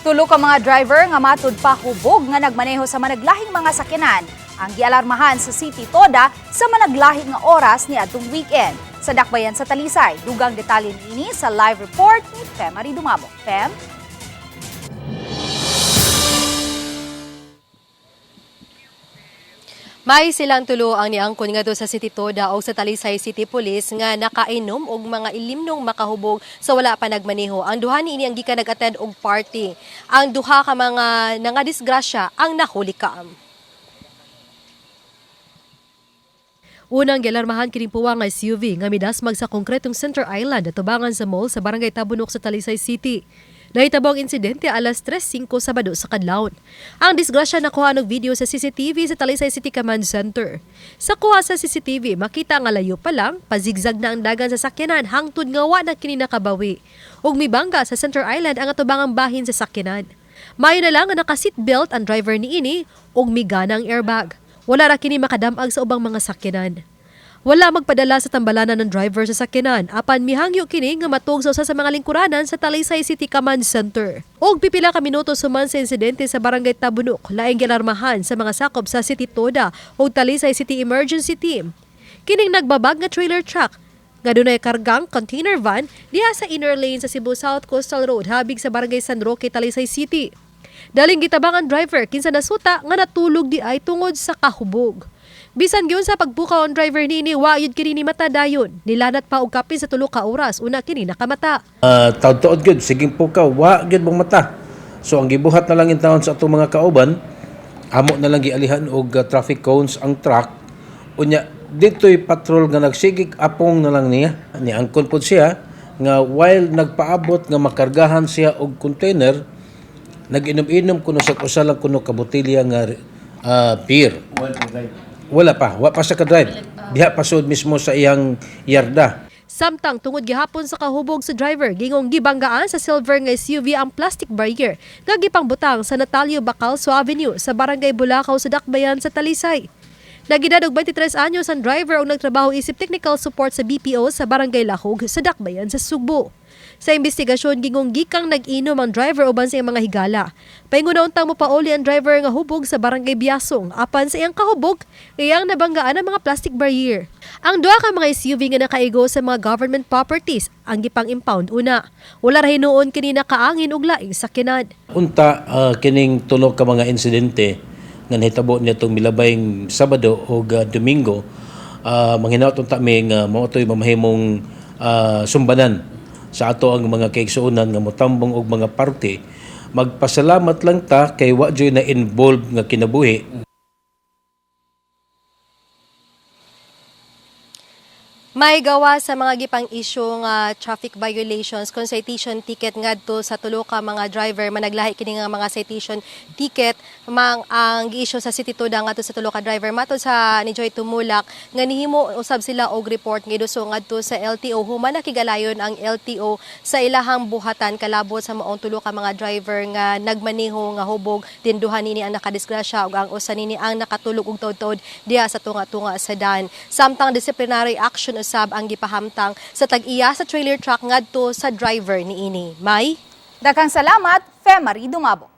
Tulo ka mga driver nga matud pa hubog nga nagmaneho sa managlahing mga sakyanan ang gialarmahan sa CT-TODA sa managlahing nga oras ni atong weekend. Sa dakbayan sa Talisay, dugang detalye niini sa live report ni Fem Dumabo. Fem? May silang tulo ang niangkon nga sa CT-TODA o sa Talisay City Police nga nakainom og mga ilimnong makahubog sa wala pa nagmaneho. Ang duha niini ang gikan nag-attend og party. Ang duha ka mga nangadisgrasya ang nahulikam. Unang gialarmahan kining puwang nga SUV nga midasmag sa konkretong Center Island at tubangan sa mall sa Barangay Tabunok sa Talisay City. Nahitabo ang insidente alas 3:05 Sabado sa kadlawon. Ang disgrasya nakuha ng video sa CCTV sa Talisay City Command Center. Sa kuha sa CCTV, makita nga layo pa lang, pazigzag na ang dagan sa sakyanan hangtod nga wa na kini nakabawi. Ug mibangga sa Center Island ang atubangang bahin sa sakyanan. Mayo na lang nga naka-seatbelt ang driver niini ug migana ang airbag. Wala ra kini makadamag sa ubang mga sakyanan. Wala magpadala sa tambalanan ng driver sa sakyanan apan mihangyo kini nga matug sa usa sa mga lingkuranan sa Talisay City Command Center. Og pipila ka minuto suman sa insidente sa Barangay Tabunok, laing gialarmahan sa mga sakop sa CT-TODA o Talisay City Emergency Team. Kining nagbabag nga trailer truck nga dunay kargang container van diha sa inner lane sa Cebu South Coastal Road habig sa Barangay San Roque, Talisay City. Daling gitabang ang driver kinsa nasuta nga natulog di ay tungod sa kahubog. Bisan gyud sa pagbukaw ang driver niini wa yun kini ni mata dayon. Nilanat pa og kapin sa 3 ka oras una kini nakamata. Taud-tuod gyud siging pukaw wa gyud bang mata. So ang gibuhat na lang in taon sa atong mga kauban, amo na lang gialihan og traffic cones ang truck. Unya dito'y patrol nga nagsigig apong na lang niya. Niangkon pod siya nga while nagpaabot nga makargahan siya og container, nag-inom-inom kuno sa usalang kuno ka botelya nga beer. Wala pa sa ka-drive. Diha pasod mismo sa iyang yarda. Samtang tungod gihapon sa kahubog sa driver, gingong gibanggaan sa silver nga SUV ang plastic barrier nga gipangbutang sa Natalio Bacalso Avenue sa Barangay Bulacau sa Dakbayan sa Talisay. Nagedad og 23 anyos ang driver og nagtrabaho isip technical support sa BPO sa Barangay Lahog sa Dakbayan sa Sugbo. Sa investigasyon, gingong gikang nag-inom ang driver uban sa iyang mga higala. Paingunaon tang mopauli ang driver nga hubog sa Barangay Biasong. Apan sa iyang kahubog, iyang nabanggaan ang mga plastic barrier. Ang duha ka mga SUV nga nakaigo sa mga government properties ang gipang-impound una. Wala ra hinuon kini nakaangin og laing sakyanan. Unta kining tulo ka mga insidente nga nahitabo nitong milabay'ng Sabado o Domingo, manghinaot unta mi nga mao toy mamahimong sumbanan sa ato ang mga kaigsuonan nga motambong og mga parte. Magpasalamat lang ta kay wa joy na involved nga kinabuhi. May gawa sa mga gipang issue nga traffic violations kung citation ticket ngadto sa tulo ka mga driver managlahi kini nga mga citation ticket ang gi-issue sa CT-TODA ngadto sa tulo ka driver matud sa ni Joy Tumulak nga nihimo usab sila og report ngiduso ngadto sa LTO human nakigalayon ang LTO sa ilahang buhatan kalabot sa maong tulo ka mga driver nga nagmaneho nga hubog din duha nini ang nakadisgrasya ug ang usa nini ang nakatulog og taud-taud diha sa tunga-tunga sa daan. Samtang disciplinary action usab ang gipahamtang sa tag-iya sa trailer truck ngadto sa driver niini. May Daghang salamat, Fem Dumabo.